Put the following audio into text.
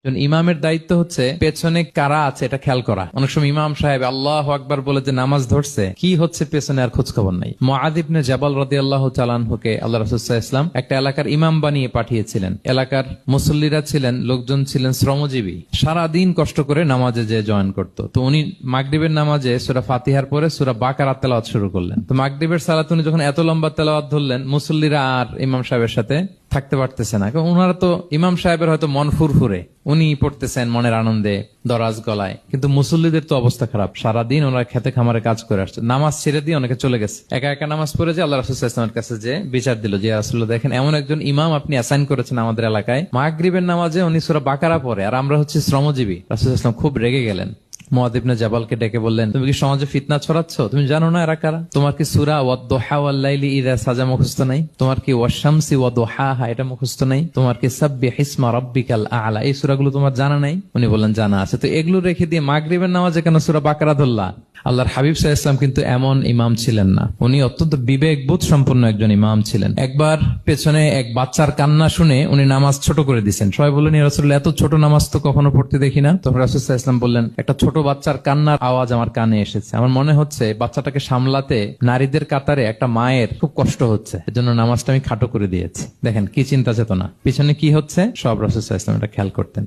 ইমামের দায়িত্ব হচ্ছে পেছনে কারা আছে এটা খেয়াল করা। অনেক সময় ইমাম সাহেব আল্লাহু আকবার বলে যে নামাজ ধরছে, কি হচ্ছে পেছনে আর খোঁজ খবর নাই। মুআয ইবনে জাবাল রাদিয়াল্লাহু তাআলা আনহুকে আল্লাহ রাসূল সাল্লাল্লাহু আলাইহি ওয়াসাল্লাম একটা এলাকার ইমাম বানিয়ে পাঠিয়েছিলেন। এলাকার মুসল্লিরা ছিলেন, লোকজন ছিলেন শ্রমজীবী, সারা দিন কষ্ট করে নামাজে যে জয়েন করত। তো উনি মাগরিবের নামাজে সূরা ফাতিহার পরে সূরা বাকারা তেলাওয়াত শুরু করলেন। তো মাগরিবের সালাত উনি যখন এত লম্বা তেলাওয়াত ধরলেন, মুসল্লিরা আর ইমাম সাহেবের সাথে থাকতে পারতেছে না। ওনারা তো ইমাম সাহেবের হয়তো মন ফুরফুরে, উনি পড়তেছেন মনের আনন্দে দরাজ গলায়, কিন্তু মুসল্লিদের তো অবস্থা খারাপ। সারাদিন ওনারা খেতে খামারে কাজ করে আসছে, নামাজ ছেড়ে দিয়ে অনেকে চলে গেছে। একা একা নামাজ পড়ে যে আল্লাহ রাসূল সাল্লাল্লাহু আলাইহি ওয়াসাল্লামের কাছে যে বিচার দিল যে রাসূলুল্লাহ, দেখেন এমন একজন ইমাম আপনি অ্যাসাইন করেছেন আমাদের এলাকায়, মাগরিবের নামাজে উনি সূরা বাকারা পড়ে আর আমরা হচ্ছে শ্রমজীবী। রাসূল সাল্লাল্লাহু আলাইহি ওয়াসাল্লাম খুব রেগে গেলেন। মুআয ইবনে জাবালকে ডেকে বললেন, তুমি কি সমাজে ফিতনা ছড়াচ্ছ? তুমি জানো না এরা কারা? তোমার কি সূরা ওয়াদ-দুহা ওয়াল-লাইলি ইযা সাজা মুখস্থ নাই? তোমার কি ওয়াশ-শামসি ওয়া-দুহাহা এটা মুখস্থ নাই? তোমার কি সাব্বিহিসমা রাব্বিকাল আ'লা এই সূরাগুলো তোমার জানা নাই? উনি বললেন জানা আছে। তো এগুলো রেখে দিয়ে মাগরিবের নামাজে কেন সূরা বাকারা ধরলা? আল্লাহর হাবিব সাল্লাল্লাহু আলাইহি ওয়াসাল্লাম কিন্তু এমন ইমাম ছিলেন না, উনি অত্যন্ত বিবেকবোধ সম্পন্ন একজন ইমাম ছিলেন। একবার পেছনে এক বাচ্চার কান্না শুনে উনি নামাজ ছোট করে দিয়েছেন। সবাই বললেন, ইয়া রাসূলুল্লাহ, এত ছোট নামাজ তো কখনো পড়তে দেখি না। তখন রাসূল সাল্লাল্লাহু আলাইহি ওয়াসাল্লাম বললেন, একটা ছোট বাচ্চার কান্নার আওয়াজ আমার কানে এসেছে, আমার মনে হচ্ছে বাচ্চাটাকে সামলাতে নারীদের কাতারে একটা মায়ের খুব কষ্ট হচ্ছে, এজন্য নামাজটা আমি খাটো করে দিয়েছি। দেখেন কি চিন্তা চেতনা, পিছনে কি হচ্ছে সব রাসূল সাল্লাল্লাহু আলাইহি ওয়াসাল্লাম এটা খেয়াল করতেন।